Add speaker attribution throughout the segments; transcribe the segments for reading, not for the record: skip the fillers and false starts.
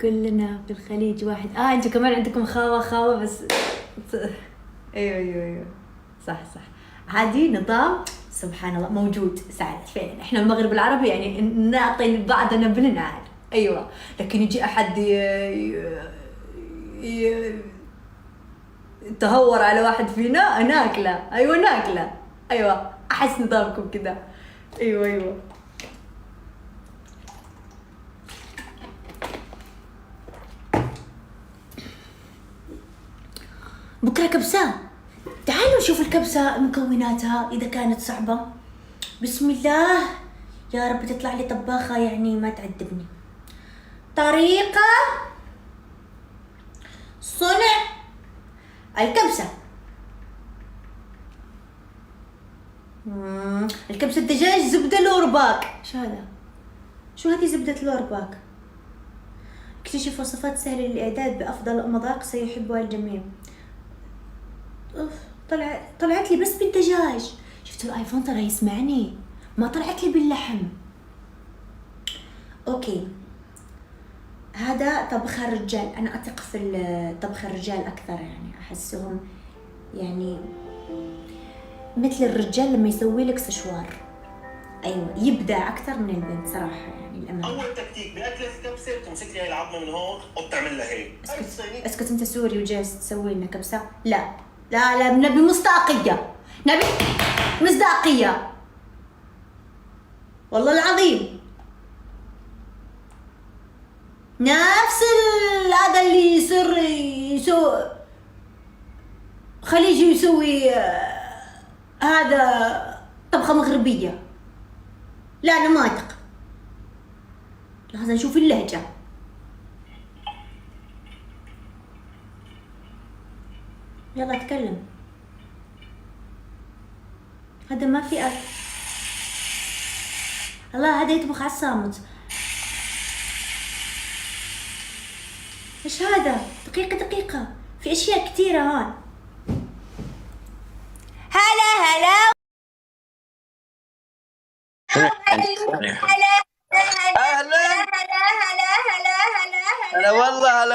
Speaker 1: كلنا في الخليج واحد. انتوا كمان عندكم خاوة بس. ايوه صح. هذه نظام سبحان الله موجود ساعات فعلا. احنا المغرب العربي يعني نعطي بعضنا بالنعال. ايوه، لكن يجي احد يتهور على واحد فينا ناكله. ايوه احس نظامكم كذا. ايوه بكره كبسة. تعالوا نشوف الكبسة مكوناتها إذا كانت صعبة. بسم الله، يا رب تطلع لي طباخة يعني ما تعذبني. طريقة صنع الكبسة. الكبسة الدجاج زبدة لورباك. شو هذا؟ شو هذه زبدة لورباك؟ اكتشف وصفات سهلة للإعداد بأفضل مذاق سيحبها الجميع. طلعت لي بس بالدجاج. شفتوا الايفون ترى يسمعني، ما طلعت لي باللحم. اوكي، هذا طبخ الرجال. انا اثق في طبخ الرجال اكثر، يعني احسهم يعني مثل الرجال لما يسوي لك سشوار. ايوه، يبدع اكثر من البنت صراحه يعني الامانه.
Speaker 2: اول تكتيك باكله الكبسه بتمسك لي هاي العظمه من هون وبتعمل لها هيك.
Speaker 1: اسكت انت سوري وجالس تسوي لنا كبسه؟ لا نبي مصداقيه، نبي مصداقيه والله العظيم. نفس هذا اللي يصير خليجي يسوي هذا طبخة مغربية. لا أنا ما أثق، لازم نشوف اللهجة. يلا اتكلم. هذا ما في الله، هذا يطبخ على الصامت. ايش هذا؟ دقيقة في اشياء كثيرة هون. هلا
Speaker 3: هلا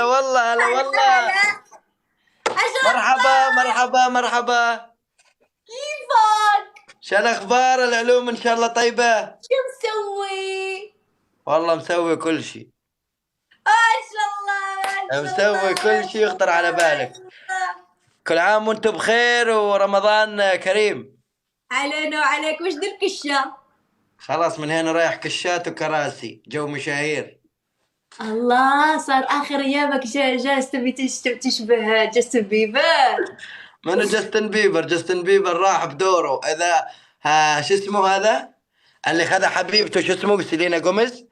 Speaker 3: والله. مرحبا.
Speaker 1: كيفك؟
Speaker 3: شو الاخبار؟ العلوم ان شاء الله طيبة؟
Speaker 1: شو مسوي؟
Speaker 3: والله مسوي كل شيء.
Speaker 1: ما شاء الله
Speaker 3: مسوي كل شيء يخطر على بالك. كل عام وانتم بخير ورمضان كريم
Speaker 1: علينا وعليك. وش ذي الكشة؟
Speaker 3: خلاص من هنا رايح كشات وكراسي، جو مشاهير.
Speaker 1: الله، صار آخر أيامك جالس تبي تشبه جاستن بيبر.
Speaker 3: منو جاستن بيبر راح بدوره. إذا شو اسمه هذا اللي خذ حبيبته، شو اسمه، سيلينا جوميز.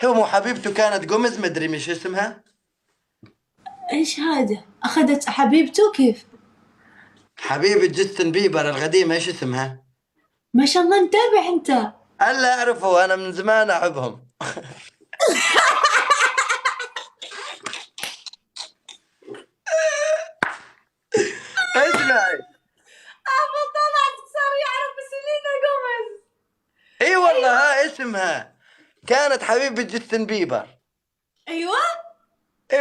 Speaker 3: هو مو حبيبته كانت جوميز، مدري مش اسمها.
Speaker 1: إيش هذا؟ أخذت حبيبته كيف؟
Speaker 3: حبيبة جاستن بيبر القديمة ايش اسمها؟
Speaker 1: ما شاء الله متابع أنت.
Speaker 3: ألا أعرفه، أنا من زمان أحبهم. اسمعي،
Speaker 1: طلعت صار يعرف سيلينا جوميز.
Speaker 3: اي والله ها اسمها كانت حبيبة جاستن بيبر.
Speaker 1: أيوة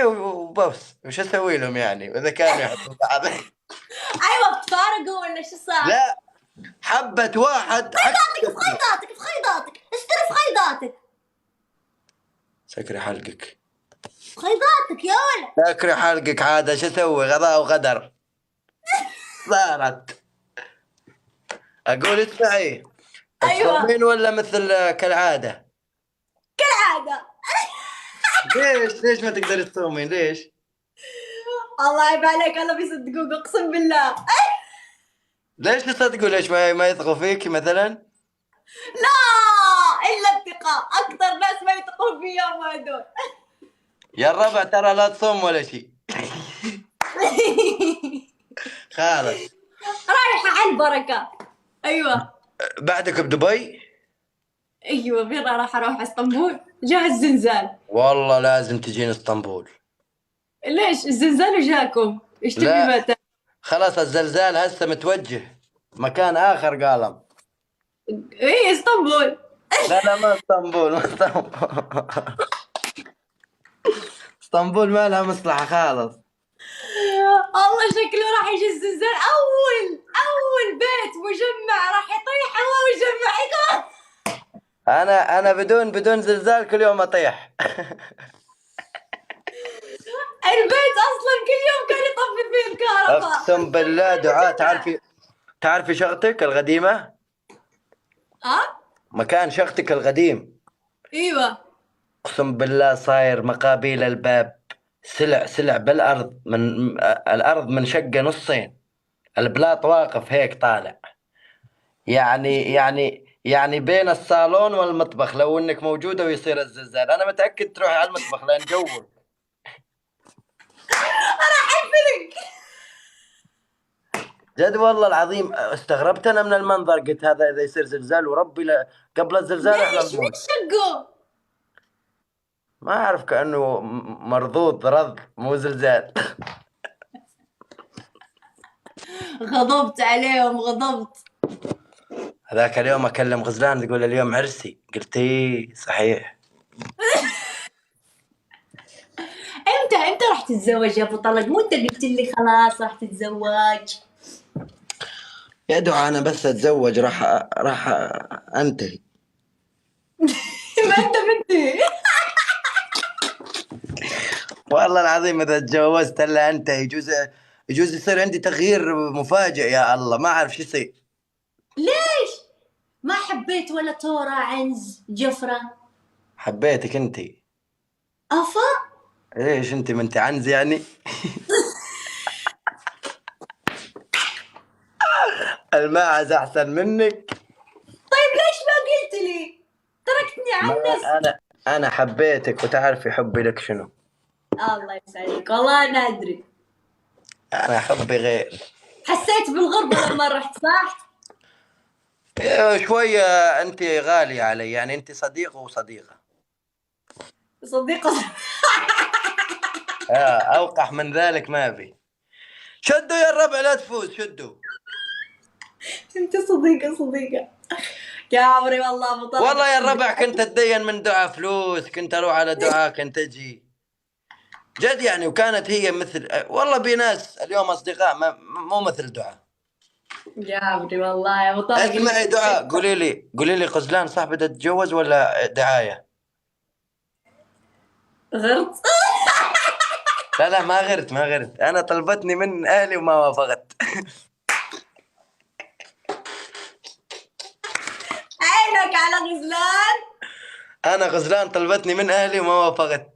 Speaker 3: وبس وش اسوي لهم يعني واذا كانوا يحبوا بعض.
Speaker 1: أيوة، بتفارقوا ولا شو صار؟
Speaker 3: لا، حبت واحد.
Speaker 1: في خيطاتك اشتري في خيطاتك.
Speaker 3: سكري حلقك
Speaker 1: خيطاتك يا ولد.
Speaker 3: سكري حلقك عادة، شو اسوي؟ غضاء وغدر صارت. اقول اسمعي،
Speaker 1: أيوة.
Speaker 3: تصومين ولا مثل كالعادة؟
Speaker 1: كالعادة.
Speaker 3: ليش ما تقدري تصومين؟ ليش؟
Speaker 1: الله عيب عليك، الله بيصدقوك اقسم بالله.
Speaker 3: ليش تصدقوا؟ ليش ما يثقوا فيك مثلا؟
Speaker 1: لا، الا الثقة. اكثر ناس ما يثقون فيهم هذول.
Speaker 3: يا الربع ترى لا تصوم ولا شيء. خالص
Speaker 1: رايحة على البركة. ايوه
Speaker 3: بعدك بدبي.
Speaker 1: ايوه، بيضا راح اروح اسطنبول. جاء الزلزال.
Speaker 3: والله لازم تجين اسطنبول.
Speaker 1: ليش الزلزال جاكم؟ ايش تبي
Speaker 3: لا
Speaker 1: متى؟
Speaker 3: خلاص الزلزال هسه متوجه مكان اخر قالم.
Speaker 1: ايه اسطنبول.
Speaker 3: لا ما اسطنبول. اسطنبول ما لها مصلحة خالص.
Speaker 1: الله شكله راح يجي الزلزال، اول بيت مجمع راح يطيح هو مجمع يقول.
Speaker 3: انا بدون زلزال كل يوم اطيح.
Speaker 1: البيت اصلا كل يوم كان يطفي فيه الكهرباء.
Speaker 3: اقسم بالله دعاء، تعرفي شقتك القديمة؟ مكان شقتك القديم
Speaker 1: ايوه.
Speaker 3: اقسم بالله صاير مقابيل الباب سلع بالارض، من الارض منشقة نصين، البلاط واقف هيك طالع، يعني بين الصالون والمطبخ لو انك موجودة ويصير الزلزال انا متأكد تروحي على المطبخ لان جوك. جد والله العظيم استغربت انا من المنظر، قلت هذا اذا يصير زلزال وربي قبل الزلزال احنا
Speaker 1: ليش
Speaker 3: نموت.
Speaker 1: شقه؟
Speaker 3: ما اعرف كانه مرضوض رض مو زلزال.
Speaker 1: غضبت عليهم غضبت.
Speaker 3: هذاك اليوم اكلم غزلان تقول اليوم عرسي، قلت ايه صحيح.
Speaker 1: امتى راح تتزوج يا ابو طلق؟ مو انت قلت لي خلاص راح تتزوج؟
Speaker 3: يا دعاء انا بس اتزوج راح انتهي.
Speaker 1: ما انت بنتي.
Speaker 3: والله العظيم اذا تجوزت الا انت يجوز يصير عندي تغيير مفاجئ، يا الله ما اعرف شو يصير.
Speaker 1: ليش ما حبيت ولا تورا عنز جفرة؟
Speaker 3: حبيتك انت.
Speaker 1: افا
Speaker 3: ليش انت ما انت عنز يعني؟ الماعز احسن منك.
Speaker 1: طيب ليش ما قلت لي؟ تركتني
Speaker 3: ما
Speaker 1: عنس.
Speaker 3: انا حبيتك وتعرفي حبي لك شنو.
Speaker 1: الله يسعدك والله انا ادري.
Speaker 3: انا حبي غير.
Speaker 1: حسيت بالغربة لما رحت صح؟
Speaker 3: شوية. انت غالية علي، يعني انت صديقة وصديقة.
Speaker 1: صديقة.
Speaker 3: اوقح من ذلك ما في. شدوا يا الربع لا تفوز، شدوا.
Speaker 1: انت صديقة يا عمري والله ابو طلق.
Speaker 3: والله يا الربع كنت اتدين من دعاء فلوس، كنت اروح على دعاء كنت اجي جد يعني، وكانت هي مثل والله بناس اليوم اصدقاء مو مثل دعاء.
Speaker 1: يا عمري والله يا ابو طلق.
Speaker 3: اسمعي دعاء، قولي لي غزلان صح بدها تتجوز ولا دعاية؟
Speaker 1: غرت.
Speaker 3: لا ما غرت انا طلبتني من اهلي وما وافقت.
Speaker 1: عينك على غزلان.
Speaker 3: انا غزلان طلبتني من اهلي وما وافقت.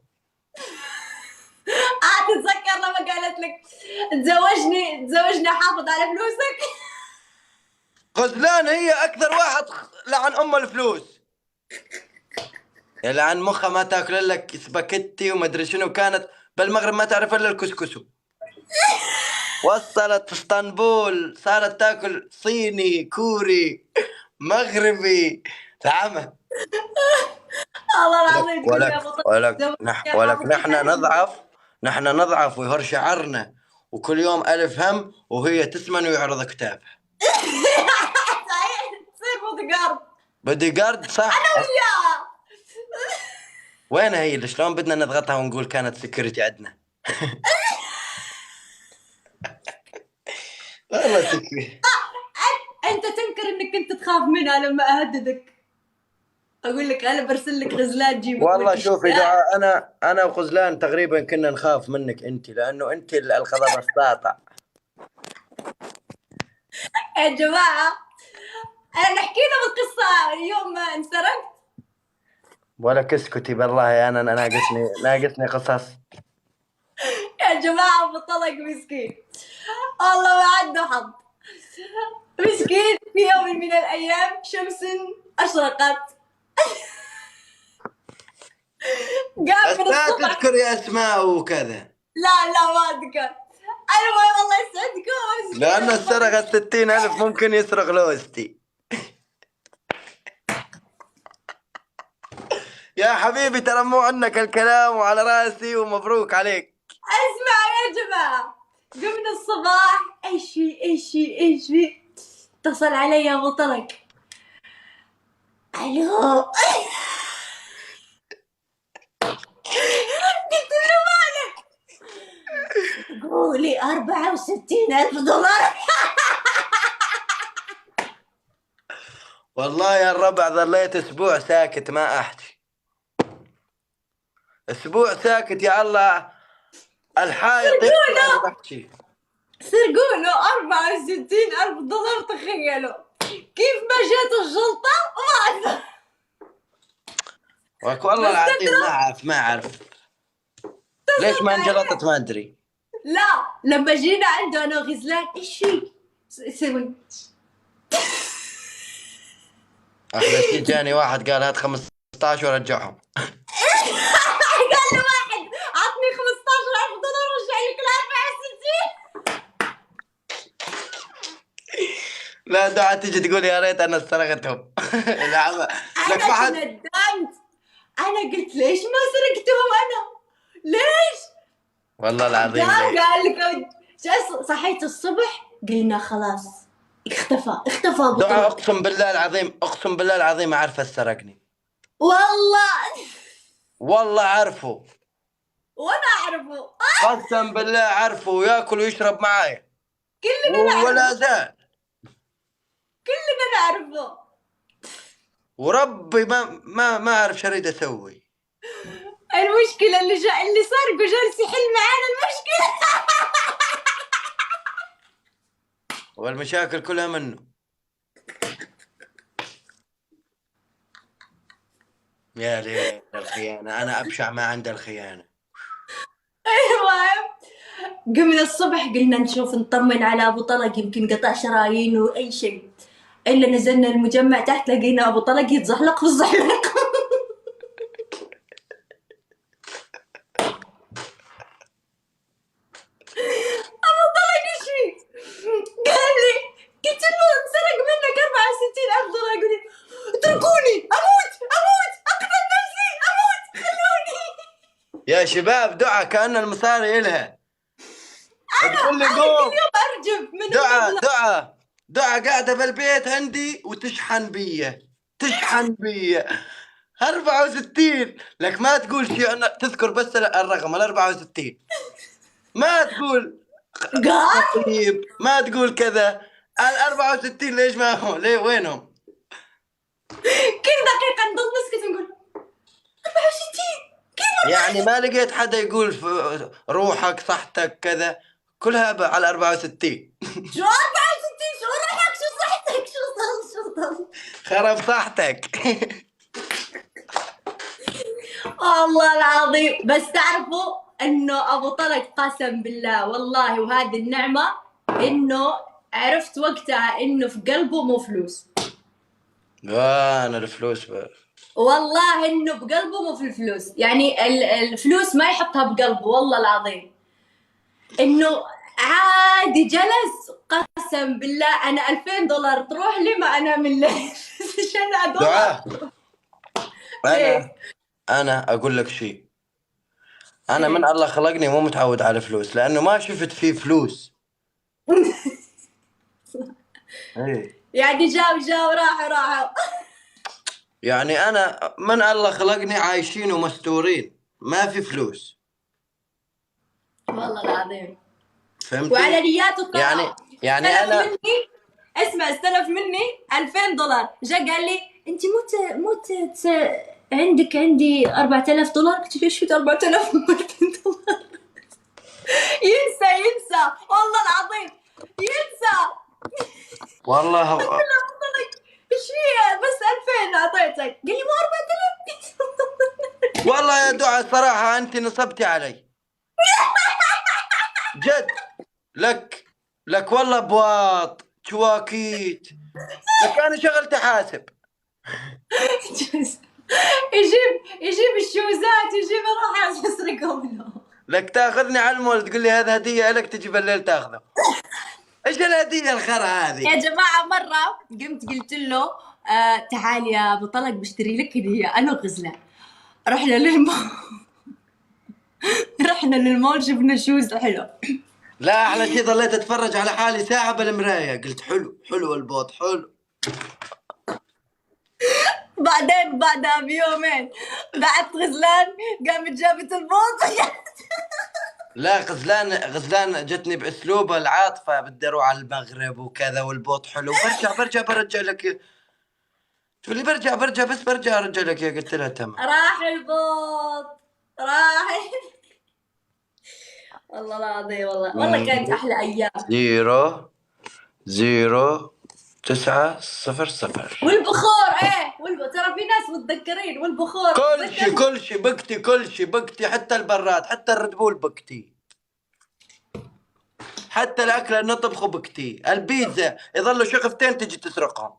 Speaker 1: تتذكر لما قالت لك تزوجني حافظ على فلوسك؟
Speaker 3: غزلان هي اكثر واحد لعن ام الفلوس، لعن مخها ما تاكل لك سباكيتي وما ادري شنو، كانت بالمغرب ما تعرف الا الكسكسو، وصلت اسطنبول صارت تاكل صيني كوري مغربي تعمى.
Speaker 1: الله العظيم تقول يا ابو
Speaker 3: ولك نحن نضعف ويهر شعرنا، وكل يوم ألف هم وهي تسمن ويعرض كتابها.
Speaker 1: تصير
Speaker 3: بدي جارد صح.
Speaker 1: انا وياه.
Speaker 3: وين هي؟ شلون بدنا نضغطها ونقول كانت سكيورتي عندنا؟ والله سكيورتي.
Speaker 1: انت تنكر انك كنت تخاف منها لما اهددك اقول لك انا برسل لك غزلان جيبك.
Speaker 3: والله شوفي دعاء، انا وغزلان تقريبا كنا نخاف منك انت، لانه انت الغضب الساطع.
Speaker 1: يا جماعه انا نحكي لهم القصه يوم ما انسرقت.
Speaker 3: ولا كسكتي بالله، انا ناقصني قصص.
Speaker 1: يا جماعه ابو طلق مسكين والله ما عنده حظ، مسكين في يوم من الايام شمس اشرقت. قام من
Speaker 3: لا
Speaker 1: الصبح.
Speaker 3: تذكر يا اسماء وكذا.
Speaker 1: لا ما اذكر. المهم الله يسعدكم.
Speaker 3: لانه سرق 60,000 ممكن يسرق لوستي. يا حبيبي ترى مو عنك الكلام وعلى راسي ومبروك عليك.
Speaker 1: اسمعوا يا جماعة، قمنا الصباح ايش في اتصل علي ابو طلق. الو. قلت له مالك جابوا لي 64,000 دولار.
Speaker 3: والله يا الربع ظليت اسبوع ساكت ما احكي، اسبوع ساكت يا الله، الحايط يحكي وانا بحكي.
Speaker 1: سرقوا له 64,000 دولار، تخيلوا كيف ما جات الجلطة وما أعرف.
Speaker 3: والله
Speaker 1: بس
Speaker 3: العظيم ما اعرف ليش ما انجلطت ما ادري.
Speaker 1: لا لما جينا عنده أنا وغزلان إيش فيك؟ سوي
Speaker 3: احلى شيء جاني واحد قال هات 15 ورجعهم.
Speaker 1: قال له واحد عطني 15,000 دولار ورجع لك ال 64.
Speaker 3: لا دعاء تيجي تقول يا ريت انا سرقتهم. لا لك ما
Speaker 1: أنا
Speaker 3: حد.
Speaker 1: ندمت، أنا قلت ليش ما سرقتهم أنا؟ ليش؟
Speaker 3: والله العظيم ليه؟
Speaker 1: قال لك صحيت الصبح قلنا خلاص اختفى أبو
Speaker 3: دعاء
Speaker 1: طلق.
Speaker 3: اقسم بالله العظيم اقسم بالله العظيم اعرفه سرقني، والله عارفه
Speaker 1: وانا اعرفه
Speaker 3: قسم بالله عارفه، وياكل ويشرب معايا
Speaker 1: كلنا نعرفه،
Speaker 3: ولا زال.
Speaker 1: كلنا نعرفه.
Speaker 3: وربي ما اعرف شو اريد اسوي.
Speaker 1: المشكلة اللي صار جالس يحل معانا المشكلة.
Speaker 3: والمشاكل كلها منه. يا ليل الخيانة، انا ابشع ما عند الخيانة.
Speaker 1: المهم قمنا الصبح قلنا نشوف نطمن على ابو طلق، يمكن قطع شرايين واي شيء. الا نزلنا المجمع تحت لقينا ابو طلق يتزحلق في الزحلق. ابو طلق ايش فيك؟ قال لي قلت له انسرق منك 64,000 دولار. يقول لي اتركوني اموت اقتل نفسي اموت خلوني.
Speaker 3: يا شباب دعاء كأن المصاري إلها. تقول لي
Speaker 1: كل
Speaker 3: قوم.
Speaker 1: يوم ارجف من
Speaker 3: دعاء قاعدة بالبيت عندي وتشحن بيا 64. لك ما تقول شيء، تذكر بس الرقم ال 64، ما تقول
Speaker 1: قال
Speaker 3: طيب، ما تقول كذا. ال 64 ليش ما هو؟ ليه وينهم؟
Speaker 1: كل دقيقة نضل نسكت نقول 64 كيف؟
Speaker 3: يعني ما لقيت حدا يقول روحك صحتك كذا، كلها على 64.
Speaker 1: شو 64 شو روحك شو صحتك شو صار
Speaker 3: خرب صحتك.
Speaker 1: والله العظيم. بس تعرفوا انه ابو طلق قسم بالله والله وهذه النعمة انه عرفت وقتها انه في قلبه مو فلوس.
Speaker 3: انا الفلوس
Speaker 1: والله انه بقلبه مو في الفلوس، يعني الفلوس ما يحطها بقلبه والله العظيم، انه عادي جلس. قسم بالله انا 2000 دولار تروح لي ما انام الليل. عشان
Speaker 3: دعاء. انا اقول لك شيء، انا من الله خلقني مو متعود على الفلوس، لانه ما شفت فيه فلوس. ايه
Speaker 1: يعني جاو راحوا.
Speaker 3: يعني انا من الله خلقني عايشين ومستورين، ما في فلوس
Speaker 1: والله العظيم.
Speaker 3: فهمت؟
Speaker 1: وعلى نيات الطلاق
Speaker 3: يعني انا
Speaker 1: استلف مني 2000 دولار. جا قال لي انت عندي 4000 دولار. قلت له ايش في 4000 و200 دولار؟ ينسى والله العظيم ينسى.
Speaker 3: والله
Speaker 1: ايش فيها بس 2000 اعطيتك؟ قال لي مو 4000.
Speaker 3: والله يا دعاء صراحة انت نصبتي علي جد. لك والله بواط شواكيت، لك انا شغلت حاسب.
Speaker 1: يجيب الشوزات يجيب اروح اسرقهم له.
Speaker 3: لك تاخذني على المول تقول لي هذا هدية لك، تجي بالليل تاخذه. ايش الهدية الخرا هذه؟
Speaker 1: يا جماعة مرة قمت قلت له تعال يا ابو طلق بشتري لك هدية انا وغزلان. رحنا للمول شفنا شوز حلو.
Speaker 3: لا احلى شيء ظليت اتفرج على حالي ساعة بالمراية، قلت حلو البوط حلو.
Speaker 1: بعدين بعدها بيومين بعت غزلان قامت جابت البوط.
Speaker 3: لا غزلان جتني باسلوبها العاطفه، بدي اروح على المغرب وكذا والبوط حلو، برجع لك. تقول لي برجع بس برجع ارجع لك يا، قلت لها تمام.
Speaker 1: راح البوط، راح. والله العظيم، والله كانت احلى ايام.
Speaker 3: 00900.
Speaker 1: والبخور، ترى في ناس متذكرين، والبخور
Speaker 3: كل شيء بكتي، حتى البراد، حتى الردبول بكتي، حتى الاكل اللي نطبخه بكتي، البيتزا يظلوا شغفتين تجي تسرقهم.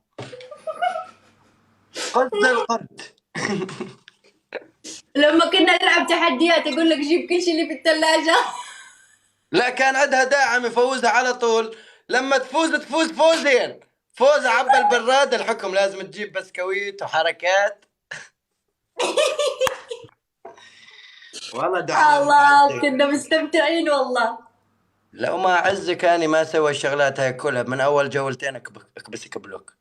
Speaker 3: قد القرد.
Speaker 1: لما كنا نلعب تحديات يقول لك جيب كل شيء اللي في الثلاجة.
Speaker 3: لا كان عندها داعم يفوزها على طول، لما تفوز فوزين، فوز عبى البراد، الحكم لازم تجيب بسكويت وحركات. والله دعاء
Speaker 1: الله كنا مستمتعين والله.
Speaker 3: لو ما اعزك اني ما اسوي الشغلات هاي كلها، من اول جولتين اكبسك بلوك.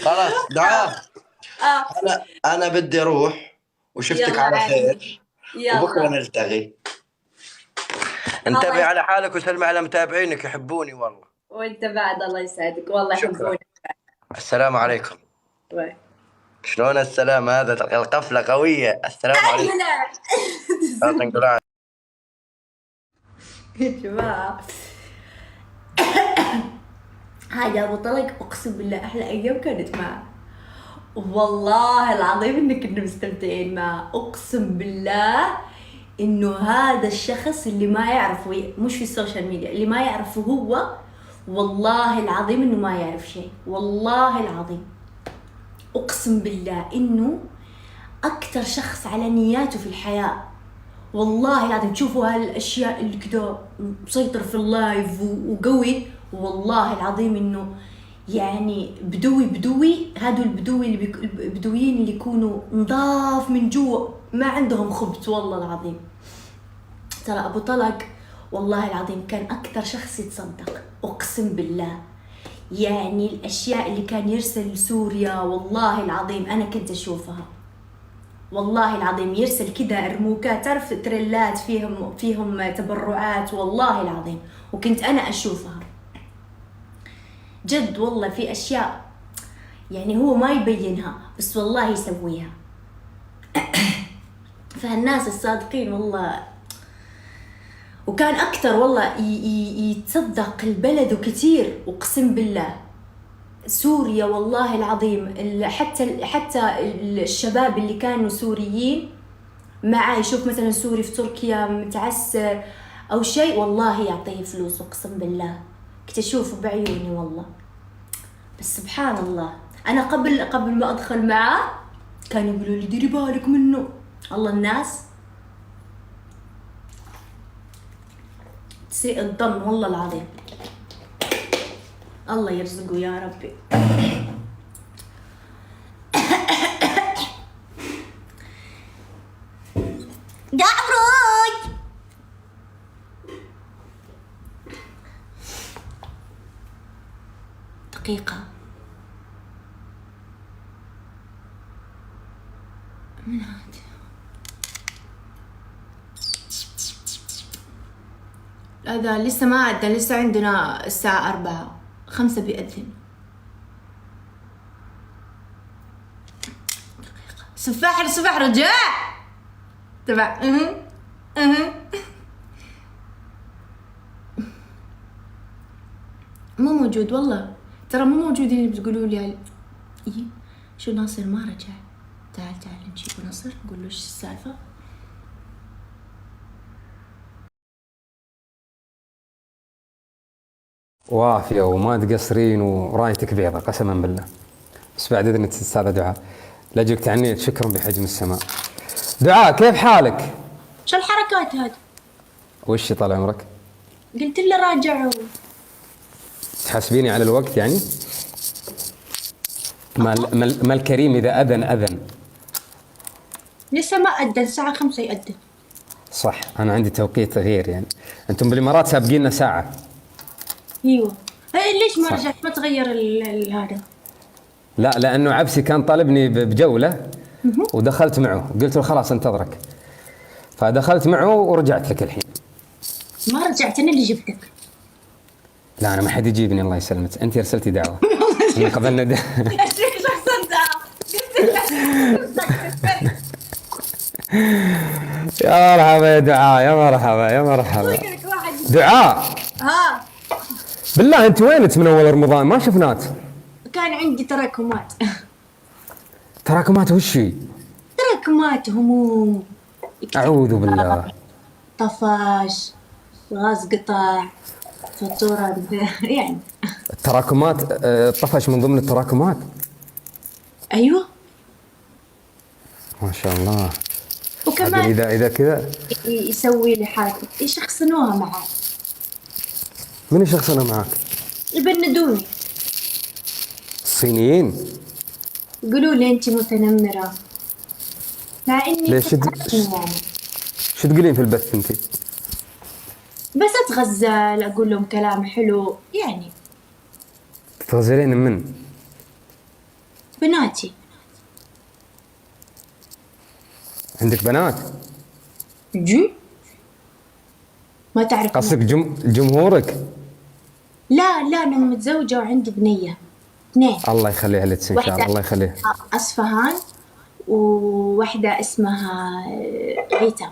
Speaker 3: خلاص دعاء، انا بدي اروح، وشفتك على خير، وبكره نلتقي. انتبهي على حالك وسلمي على متابعينك يحبوني والله.
Speaker 1: وانت بعد الله يسعدك والله يحبونك.
Speaker 3: السلام عليكم.
Speaker 1: باي.
Speaker 3: شلون السلام هذا؟ القفله قويه. السلام عليكم.
Speaker 1: يا جماعه هذا ابو طلق اقسم بالله احلى ايام كانت معه، والله العظيم ان كنا مستمتعين معه، اقسم بالله انه هذا الشخص اللي ما يعرفه، مش في السوشيال ميديا، اللي ما يعرفه هو، والله العظيم انه ما يعرف شيء، والله العظيم اقسم بالله انه اكثر شخص على نياته في الحياة، والله العظيم. تشوفوا هالاشياء اللي كده مسيطر في اللايف وقوي، والله العظيم انه يعني بدوي هادو البدويين اللي يكونوا نضاف من جوا، ما عندهم خبث، والله العظيم. ترى ابو طلق والله العظيم كان اكثر شخص يتصدق، اقسم بالله. يعني الاشياء اللي كان يرسل لسوريا والله العظيم انا كنت اشوفها، والله العظيم يرسل كده رموكات، تعرف تريلات فيهم تبرعات، والله العظيم، وكنت انا اشوفها جد والله. في اشياء يعني هو ما يبينها بس والله يسويها. فالناس الصادقين والله. وكان اكثر والله يتصدق البلد وكثير، اقسم بالله. سوريا والله العظيم، حتى الشباب اللي كانوا سوريين معاه يشوف مثلا سوري في تركيا متعسر او شيء، والله يعطيه فلوس، اقسم بالله كنت اشوفه بعيوني والله. بس سبحان الله، انا قبل ما ادخل معاه كانوا يقولوا لي ديري بالك منه. الله الناس تسيء الظن والله العظيم. الله يرزقه يا ربي. قعروي دقيقة من هذا. هذا لسه ما أدى، لسه عندنا الساعة 4 5 بيأذن. سفاح رجع تبع مو موجود والله، ترى مو موجودين اللي بتقولوا لي إيه شو ناصر ما رجع. تعال نجيب ناصر نقول له ايش السالفة.
Speaker 4: وافية وما تقصرين ورايتك بيضة قسما بالله. بس بعد إذنك أستاذة دعاء لأجلك تعنيت شكرا بحجم السماء. دعاء كيف حالك؟
Speaker 1: شو الحركات هذه؟
Speaker 4: وش طال عمرك؟
Speaker 1: قلت له راجعوا.
Speaker 4: تحاسبيني على الوقت يعني؟ ما الكريم إذا أذن.
Speaker 1: لسه ما أدى، الساعة 5 يأذن.
Speaker 4: صح، أنا عندي توقيت غير يعني. أنتم بالإمارات سابقيننا ساعة.
Speaker 1: ايوه. ليش ما رجعت ما تغير هذا؟
Speaker 4: لا لانه عبسي كان طالبني بجوله ودخلت معه، قلت له خلاص انتظرك. فدخلت معه ورجعت لك الحين.
Speaker 1: ما رجعت، انا اللي جبتك.
Speaker 4: لا انا ما حد يجيبني الله يسلمك، انت ارسلتي دعوه. إن قبلنا
Speaker 1: شخص انت قلت لك.
Speaker 4: يا مرحبا يا دعاء، يا مرحبا يا مرحبا. دعاء
Speaker 1: ها،
Speaker 4: بالله انت وينك من اول رمضان؟ ما شفناك.
Speaker 1: كان عندي تراكمات.
Speaker 4: تراكمات وش هي؟
Speaker 1: تراكمات هموم.
Speaker 4: اعوذ بالله.
Speaker 1: طفاش، غاز قطع، فاتورة يعني.
Speaker 4: التراكمات طفش من ضمن التراكمات.
Speaker 1: ايوه
Speaker 4: ما شاء الله.
Speaker 1: وكمان
Speaker 4: اذا كذا
Speaker 1: يسوي لي حاجة يشخصنوها معاه.
Speaker 4: من شخصنا معاك؟
Speaker 1: يبندوني،
Speaker 4: الصينيين.
Speaker 1: يقولوا لي انت متنمرة، مع اني
Speaker 4: ليش
Speaker 1: يعني
Speaker 4: شو تقولين في البث انت؟
Speaker 1: بس اتغزل، اقول لهم كلام حلو يعني.
Speaker 4: تغزلين من؟
Speaker 1: بناتي.
Speaker 4: عندك بنات؟
Speaker 1: جي ما تعرف.
Speaker 4: قصدك جمهورك؟
Speaker 1: لا لا، انا متزوجة وعندي بنية، اثنين.
Speaker 4: الله يخليها لك ان شاء الله. الله يخليها.
Speaker 1: اصفهان، وواحدة اسمها غيتا.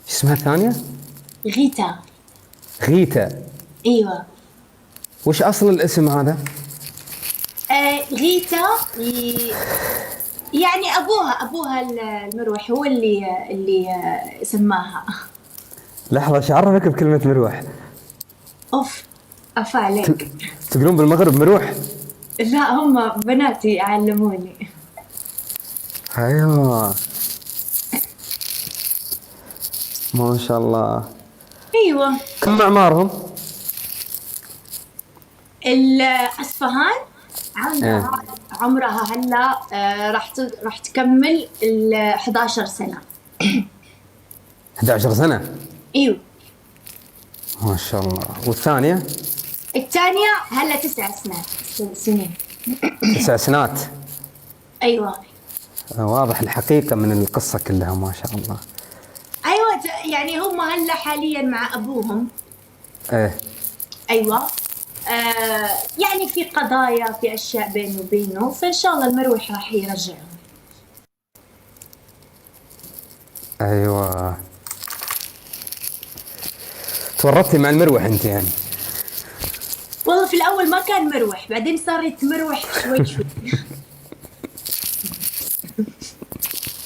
Speaker 4: شو اسمها الثانية؟
Speaker 1: غيتا.
Speaker 4: غيتا.
Speaker 1: ايوه.
Speaker 4: وش اصل الاسم هذا؟
Speaker 1: غيتا يعني ابوها المروح هو اللي سماها.
Speaker 4: لحظة، ايش عرفك بكلمة مروح؟
Speaker 1: اوف افا عليك.
Speaker 4: تقولون بالمغرب مروح؟
Speaker 1: لا هم بناتي علموني.
Speaker 4: ايوه ما شاء الله.
Speaker 1: ايوه.
Speaker 4: كم اعمارهم؟
Speaker 1: الاصفهان عمرها هلا راح تكمل 11 سنة.
Speaker 4: 11 سنة؟
Speaker 1: ايوه
Speaker 4: ما شاء الله. والثانية؟
Speaker 1: الثانية هلا 9 سنين.
Speaker 4: 9 سنوات.
Speaker 1: ايوه.
Speaker 4: واضح الحقيقة من القصة كلها ما شاء الله.
Speaker 1: ايوه يعني هم هلا حاليا مع ابوهم.
Speaker 4: ايه.
Speaker 1: ايوه. يعني في قضايا، في اشياء بينه وبينه، فان شاء الله المروح راح يرجعهم.
Speaker 4: ايوه. تورطتي مع المروح انت يعني؟
Speaker 1: والله في الاول ما كان مروح، بعدين صارت مروح شوي شوي.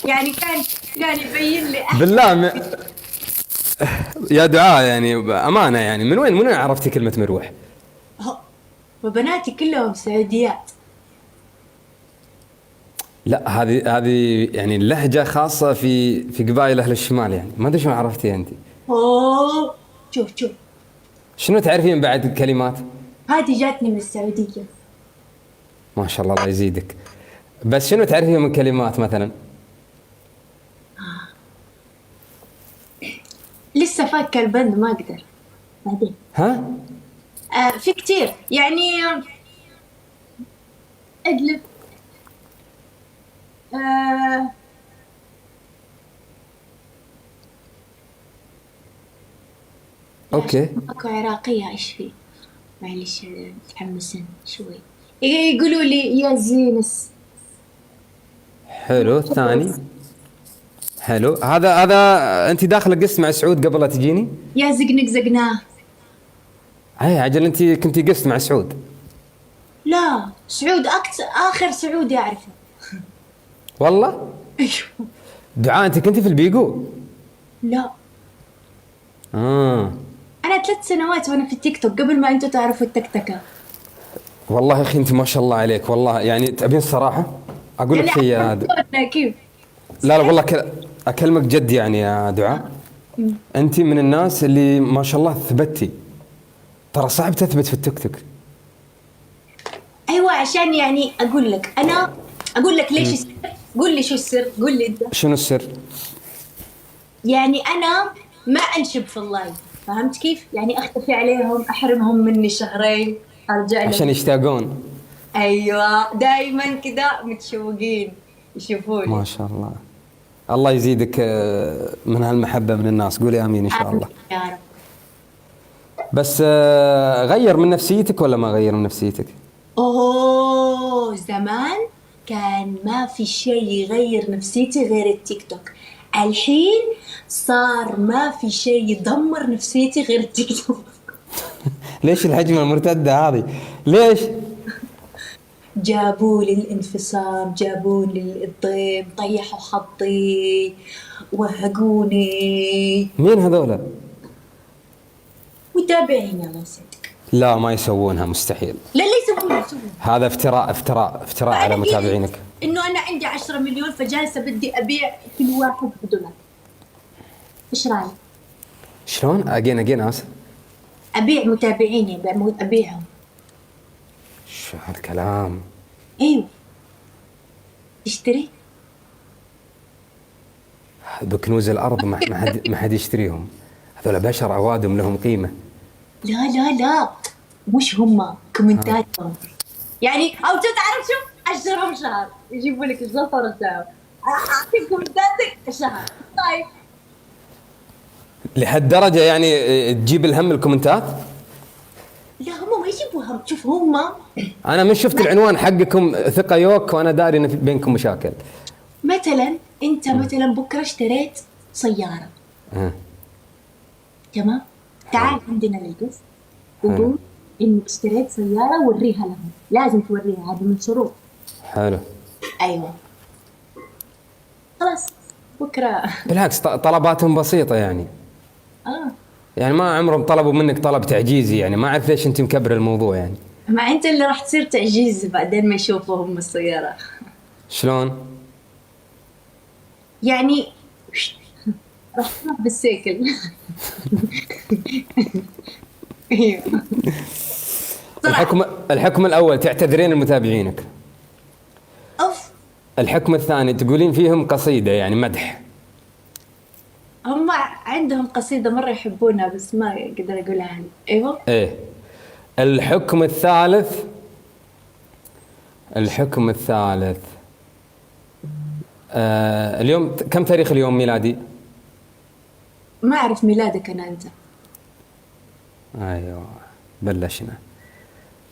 Speaker 1: يعني كان يبين لي
Speaker 4: بالله يا دعاء يعني امانه، يعني من وين عرفتي كلمه مروح؟
Speaker 1: وبناتي كلهم سعوديات.
Speaker 4: لا هذه يعني اللهجه خاصه في قبائل اهل الشمال، يعني ما ادري شلون عرفتي انت.
Speaker 1: اوه شوف
Speaker 4: شنو تعرفين بعد الكلمات؟
Speaker 1: هذه جاتني من السعوديه.
Speaker 4: ما شاء الله الله يزيدك. بس شنو تعرفين من كلمات مثلا؟
Speaker 1: لسه فاكر البند ما اقدر بعدين.
Speaker 4: ها؟
Speaker 1: في كتير يعني. اقلب.
Speaker 4: اوكي.
Speaker 1: اكو عراقية ايش في؟ معلش متحمسين شوي. يقولوا لي يا زينس.
Speaker 4: حلو. الثاني حلو. هذا انت داخله قست مع سعود قبل لا تجيني؟
Speaker 1: يا زقنق زقناه.
Speaker 4: اي عجل انت كنتي قست مع سعود؟
Speaker 1: لا سعود اخر سعود يعرفه.
Speaker 4: والله؟
Speaker 1: ايوه.
Speaker 4: دعاء انت كنتي في البيجو؟
Speaker 1: لا
Speaker 4: انا
Speaker 1: 3 سنوات وانا في التيك توك قبل ما انتم تعرفوا التكتكه.
Speaker 4: والله يا اخي انت ما شاء الله عليك، والله يعني تبين الصراحه اقول لك شيء يا
Speaker 1: كيف؟
Speaker 4: لا والله اكلمك جد يعني يا دعاء. انت من الناس اللي ما شاء الله ثبتي، ترى صعب تثبت في التيك توك.
Speaker 1: ايوه عشان يعني اقول لك ليش السر. قول لي شو السر، قول لي انت.
Speaker 4: شنو السر؟
Speaker 1: يعني انا ما انشب في اللايف، فهمت كيف؟ يعني اختفي عليهم، احرمهم مني شهرين، ارجع لهم
Speaker 4: عشان يشتاقون.
Speaker 1: ايوه دائما كذا متشوقين يشوفوني.
Speaker 4: ما شاء الله. الله يزيدك من هالمحبة من الناس، قولي آمين إن شاء الله.
Speaker 1: يا رب.
Speaker 4: بس غير من نفسيتك ولا ما غير من نفسيتك؟
Speaker 1: اوه زمان كان ما في شيء يغير نفسيتي غير التيك توك. الحين صار ما في شيء يدمر نفسيتي غير التيك توك.
Speaker 4: ليش الهجمة المرتدة هذه؟ ليش؟
Speaker 1: جابوا لي الانفصام، جابوا لي الضيم، طيحوا خطي، وهقوني.
Speaker 4: مين هذولا؟
Speaker 1: متابعين الله يسعدك.
Speaker 4: لا ما يسوونها، مستحيل.
Speaker 1: لا يسوون.
Speaker 4: هذا افتراء على متابعينك.
Speaker 1: انه انا عندي 10 مليون فجالسه بدي ابيع كل واحد بدولار. ايش رايك؟
Speaker 4: شلون؟ اجين اسف.
Speaker 1: ابيع متابعيني، ابيعهم.
Speaker 4: شو هالكلام؟
Speaker 1: ايوه. تشتري؟
Speaker 4: بكنوز الارض ما حد يشتريهم. هذول بشر اوادم لهم قيمه.
Speaker 1: لا لا لا، مش هم كومنتاتهم. يعني او تعرف شو؟ اشترهم شهر يجيبوا لك الزفر الشهر، اعطيك كومنتاتك شهر. طيب
Speaker 4: لهالدرجه يعني تجيب الهم الكومنتات؟
Speaker 1: لا هم ما يجيبوا هم. شوف هم
Speaker 4: انا من شفت العنوان حقكم ثقه يوك وانا داري ان بينكم مشاكل.
Speaker 1: مثلا انت مثلا بكره اشتريت سياره، تمام؟ تعال عندنا للقسط وقول انك اشتريت سياره وريها لهم، لازم توريها، هذه من شروط.
Speaker 4: حلو.
Speaker 1: ايوه خلاص بكره.
Speaker 4: بالعكس طلباتهم بسيطه يعني. يعني ما عمرهم طلبوا منك طلب تعجيزي، يعني ما اعرف ليش انت مكبر الموضوع يعني.
Speaker 1: ما انت اللي راح تصير تعجيز بعدين ما يشوفوا هم السياره.
Speaker 4: شلون؟
Speaker 1: يعني راح تروح بالسيكل. ايوه.
Speaker 4: الحكم الاول تعتذرين لمتابعينك.
Speaker 1: اوف.
Speaker 4: الحكم الثاني تقولين فيهم قصيده يعني مدح.
Speaker 1: هم عندهم قصيده مره يحبونها بس ما اقدر اقولها عني. ايوه.
Speaker 4: ايه. الحكم الثالث اليوم كم تاريخ اليوم ميلادي؟
Speaker 1: ما اعرف ميلادك انا انت.
Speaker 4: ايوه بلشنا.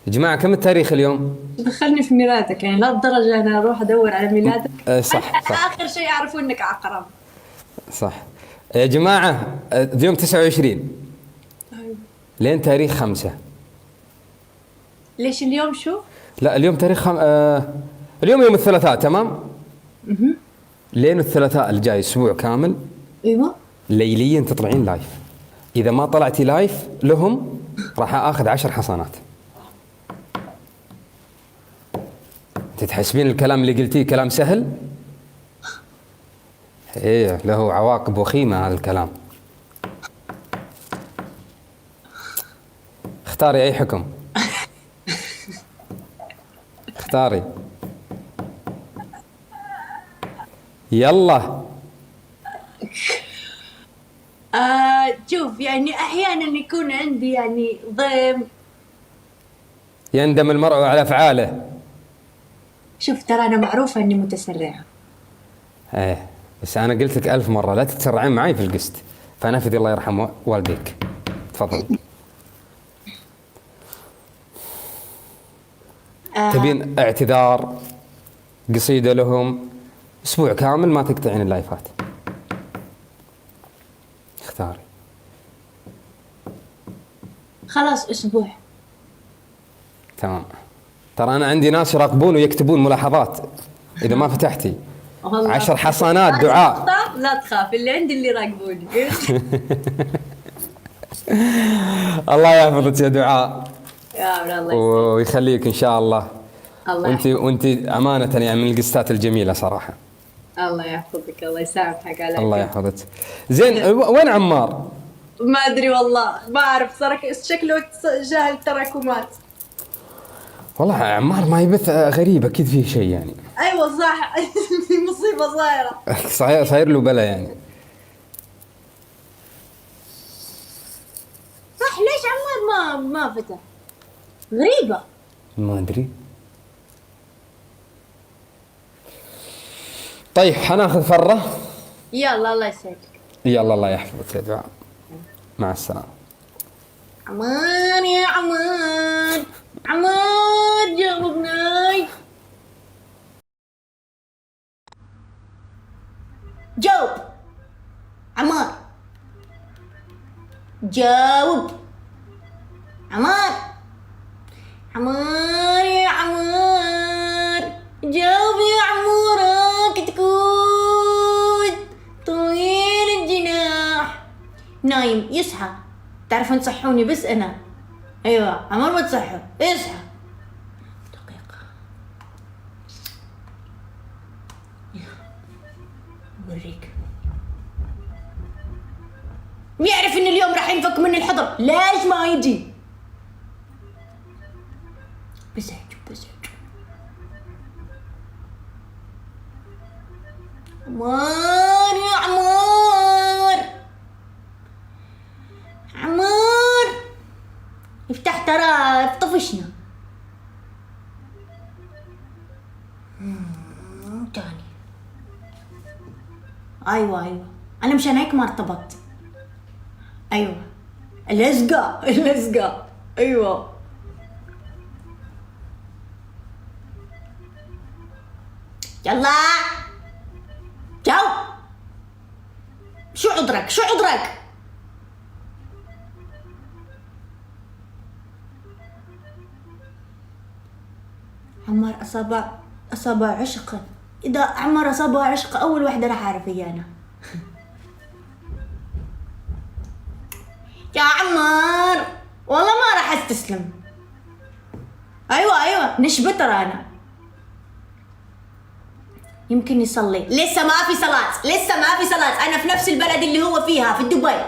Speaker 4: يا جماعه كم التاريخ اليوم؟
Speaker 1: دخلني في ميلادك يعني لا الدرجه انا اروح ادور على ميلادك.
Speaker 4: صح.
Speaker 1: اخر شيء يعرفوا انك عقرب.
Speaker 4: صح يا جماعه. اليوم 29 لين تاريخ 5.
Speaker 1: ليش اليوم شو؟
Speaker 4: لا اليوم تاريخ اليوم يوم الثلاثاء، تمام؟ لين الثلاثاء الجاي اسبوع كامل.
Speaker 1: ايوه.
Speaker 4: ليليا تطلعين لايف. اذا ما طلعتي لايف لهم راح اخذ 10 حصانات. تتحسبين الكلام اللي قلتيه كلام سهل؟ ايه له عواقب وخيمه هذا الكلام. اختاري اي حكم. اختاري يلا.
Speaker 1: شوف يعني احيانا يكون عندي يعني ضيم.
Speaker 4: يندم المرء على افعاله.
Speaker 1: شوف ترى انا معروفه اني متسرعه.
Speaker 4: ايه بس انا قلت لك 1000 مره لا تتسرعين معي في القسط، فنفذي الله يرحم والديك. تفضل. تبين اعتذار، قصيده لهم، اسبوع كامل ما تقطعين اللايفات. اختاري.
Speaker 1: خلاص اسبوع.
Speaker 4: تمام. ترى انا عندي ناس يراقبون ويكتبون ملاحظات اذا ما فتحتي. 10 حصانات دعاء.
Speaker 1: لا تخاف اللي عندي اللي يراقبوني.
Speaker 4: الله يحفظك يا دعاء.
Speaker 1: يا الله يسلمك
Speaker 4: ويخليك ان شاء الله.
Speaker 1: الله
Speaker 4: وانت امانه يعني من القستات الجميله صراحه.
Speaker 1: الله يحفظك الله يسامحك على
Speaker 4: الله يحفظك. زين وين عمار؟
Speaker 1: ما ادري والله ما اعرف صار شكله جاهل تراكمات.
Speaker 4: والله عمار ما يبث غريب اكيد فيه شيء يعني.
Speaker 1: ايوه صح. مصيبه صايره.
Speaker 4: صاير له بلا يعني.
Speaker 1: صح ليش عمار ما فتح؟ غريبه.
Speaker 4: ما ادري. طيب حناخذ فره.
Speaker 1: يلا الله يسعدك.
Speaker 4: يلا الله يحفظك يا دعاء، مع السلامة.
Speaker 1: عمار يا عمار، عمار جاوبناي. جاوب عمار، جاوب عمار، عمار يا عمار، جاوب يا عمورك تكون طويل الجناح. نايم يصحى، تعرفون تصحوني بس أنا. أيوة عمر ما تصحوا، اصحى. دقيقة أوريك. يعرف إن اليوم راح ينفك من الحضر، ليش ما يجي؟ بزعج. عمار يا عمار، عمار افتح ترى طفشنا. تاني. ايوه انا مشان هيك ما ارتبطت. ايوه اللزقة ايوه. يلا جاوب. شو عذرك؟ عمار أصابه عشق. إذا عمار أصابه عشق أول وحدة راح أعرف هي أنا. يا عمار والله ما راح أستسلم. أيوة نشبة ترى أنا. يمكن يصلي. لسه ما في صلاة. أنا في نفس البلد اللي هو فيها، في دبي.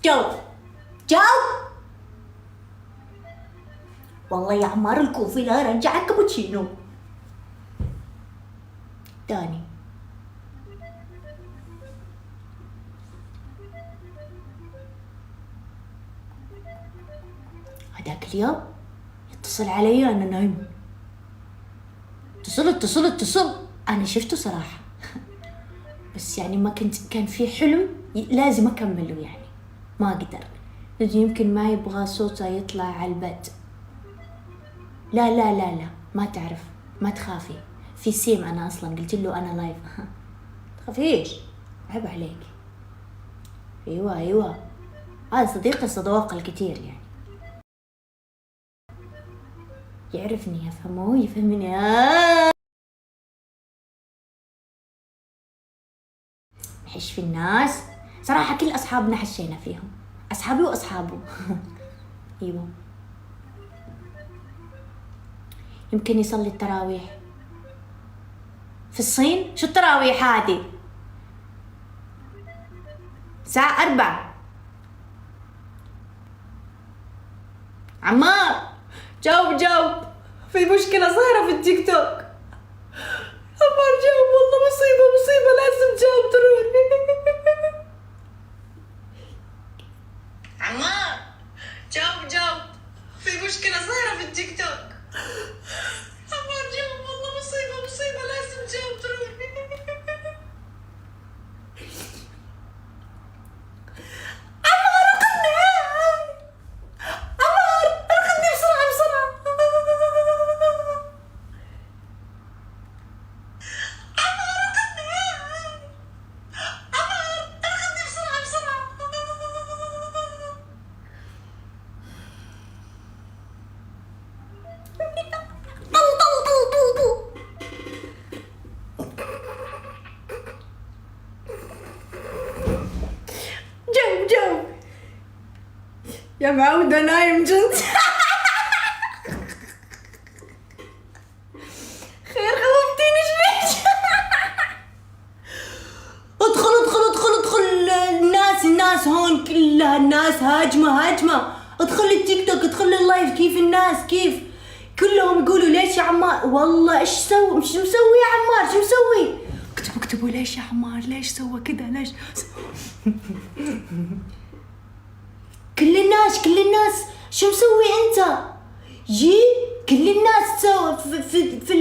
Speaker 1: جاوب. والله يا عمار الكوفي لا رجعك كابوتشينو. تاني. هداك اليوم يتصل علي أنا نايمة. اتصل أنا شفته صراحة. بس يعني ما كان في حلم لازم أكمله يعني. ما أقدر. يمكن ما يبغى صوته يطلع على البث. لا ما تعرف، ما تخافي. في سيم أنا أصلا قلت له أنا لايف. تخافيش، عيب عليك. أيوة هذا صديقي الصدواق الكتير يعني. يعرفني يفهمني. نحش في الناس صراحة. كل أصحابنا حشينا فيهم، أصحابي وأصحابه. أيوة. يمكن يصلي التراويح في الصين. شو التراويح هذه؟ الساعة 4. عمار جاوب. في مشكلة صايرة في التيك توك. عمار جاوب، والله مصيبة لازم تجاوب ضروري. عمار جاوب. في مشكلة صايرة في التيك توك. عمار جاوب، والله مصيبة لازم تجاوب ضروري. عمار ارقدني بسرعة. جاوب. يا معودة نايم جنت. خير خوفتيني شبيك. ادخل الناس هون كلها. الناس هاجمة. ادخل التيك توك، ادخل اللايف. كيف الناس كلهم يقولوا ليش يا عمار. والله ايش مسوي يا عمار؟ شو مسوي؟ اكتبوا ليش يا عمار، ليش سوى كذا، ليش. كل الناس شو مسوي انت؟ كل الناس تسوي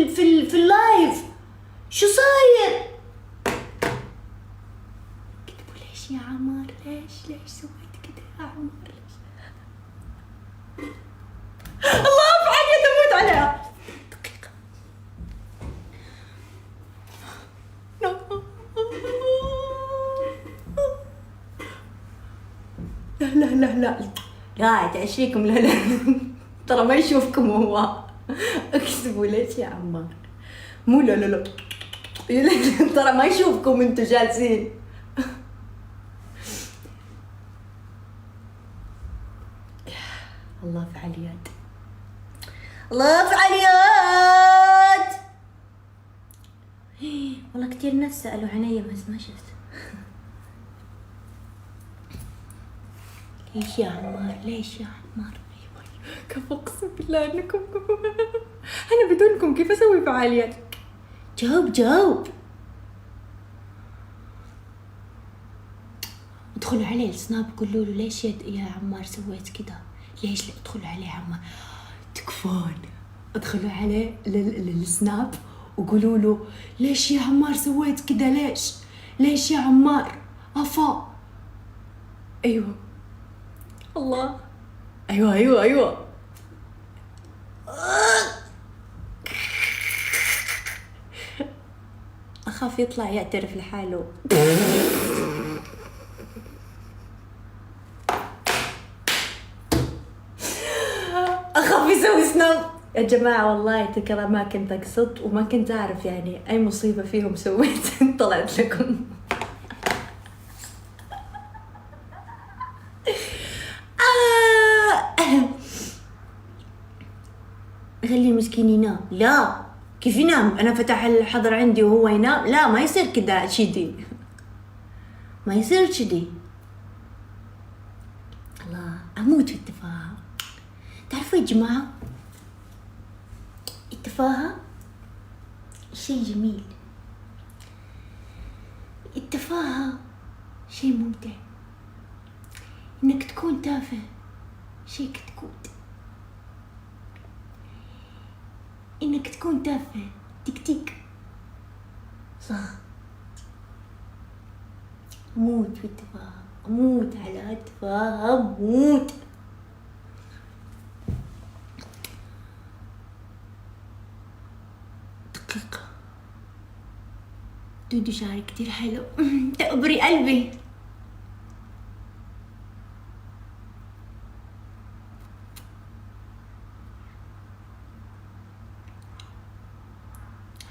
Speaker 1: في اللايف. شو صاير؟ ليش سويت كده يا عمار؟ ليش؟ الله افعل تموت عليها. دقيقة. لا تعشيكم. لا ترى ما يشوفكم هو. اكتبوا ليش يا عمار؟ مو لا ترى ما يشوفكم انتوا جالسين. الله فعاليات، الله فعاليات. والله كتير ناس سألوا عني بس ما شفت. ليش يا عمار؟ ليش يا عمار؟ كيف اقسم بالله انكم انا بدونكم كيف اسوي فعاليات؟ جاوب. ادخلوا عليه السناب قولوا له ليش يا عمار سويت كذا؟ ليش؟ لا ادخلوا عليه عمار تكفون. ادخلوا عليه للسناب وقولوا له ليش يا عمار سويت كذا؟ ليش يا عمار؟ افا ايوه الله ايوه اخاف يطلع يعترف لحاله. اخاف يسوي سناب. يا جماعة والله ترى ما كنت اقصد وما كنت اعرف يعني اي مصيبة فيهم سويت طلعت لكم. خليه مسكين ينام. لا كيف ينام؟ انا فتح الحظر عندي وهو ينام؟ لا ما يصير كذا شدي، ما يصير شدي. الله اموت في التفاهة. تعرفوا يا جماعة التفاهة شيء جميل، التفاهة شيء ممتع. انك تكون تافه شيء كتكوت، انك تكون تافه تكتيك صح. اموت في التفاهة، اموت على التفاهة، اموت. دقيقة دودو شعري كتير حلو. تقبري قلبي.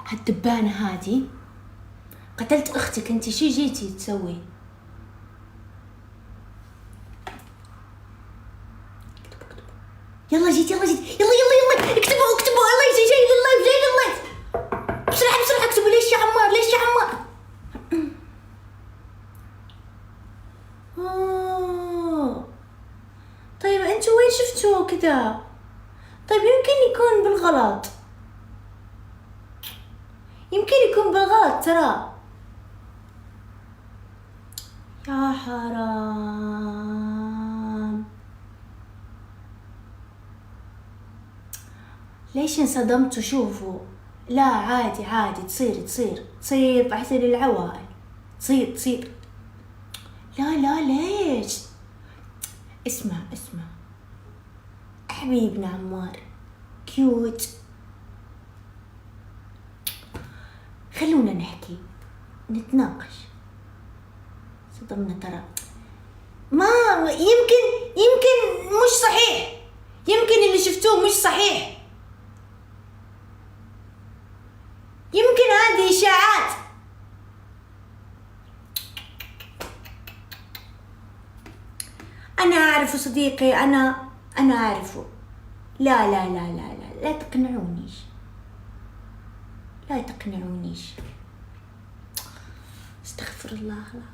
Speaker 1: هالدبانة هذه قتلت اختك. انتي شي جيتي تسوي؟ يلا جيت يلا اكتبوا الله يجي جاي لللايف بسرعة اكتبوا ليش يا عمار. طيب انتوا وين شفتوا كذا؟ طيب يمكن يكون بالغلط، ترى. يا حرام ليش انصدمتوا؟ شوفوا لا عادي تصير بحسن العوائل تصير. لا ليش؟ اسمع حبيبنا عمار كيوت، خلونا نحكي نتناقش. صدمنا ترى. ما يمكن مش صحيح، يمكن اللي شفتوه مش صحيح، يمكن هذه إشاعات. أنا أعرف صديقي، أنا أعرفه. لا تقنعونيش. استغفر الله العظيم.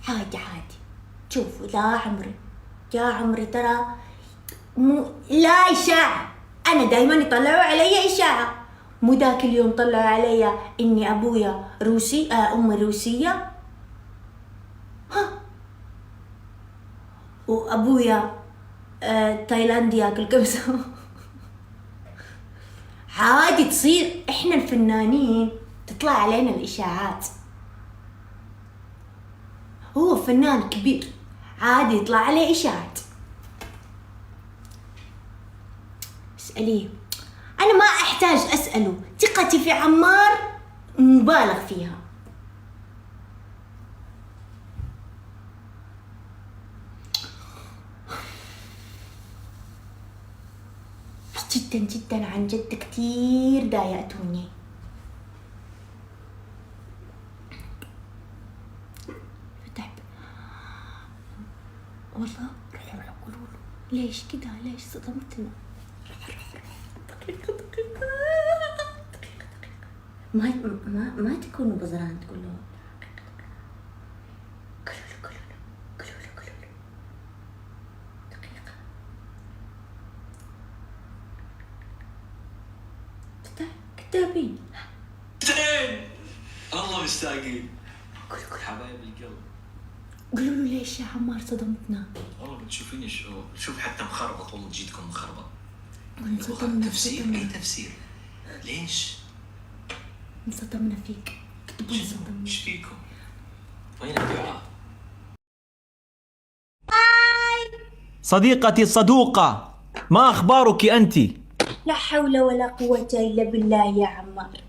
Speaker 1: عادي شوفوا. يا عمري ترى لا إشاعة. أنا دايما يطلعوا علي إشاعة. مو ذاك اليوم طلعوا علي إني أبويا روسي، أمي روسية، وأبويا تايلاندي ياكل كبسة. عادي تصير، احنا الفنانين تطلع علينا الاشاعات. هو فنان كبير عادي يطلع عليه اشاعات. اسأليه، انا ما احتاج اسأله، ثقتي في عمار مبالغ فيها. جدا جدا عن جد كتير ضايقتوني. فتح والله، روحوا قولوا له ليش كده، ليش صدمتنا. دقيقة ما تكونوا بزران، تقولوا قولوا له دقيقة. كتابين
Speaker 5: الله مشتاقين
Speaker 1: قولوا
Speaker 5: حبايب القلب.
Speaker 1: له ليش يا عمار صدمتنا.
Speaker 5: والله بتشوفيني شوف حتى مخربط، والله جيتكم مخربط.
Speaker 1: انصدمنا
Speaker 5: تفسير؟ اي تفسير؟ ليش؟
Speaker 1: انصدمنا فيك، كتبوا انصدمنا.
Speaker 5: ايش فيكم؟ وين الدعاء؟
Speaker 6: صديقتي الصدوقة، ما أخبارك أنت؟
Speaker 1: لا حول ولا قوة إلا بالله يا عمار.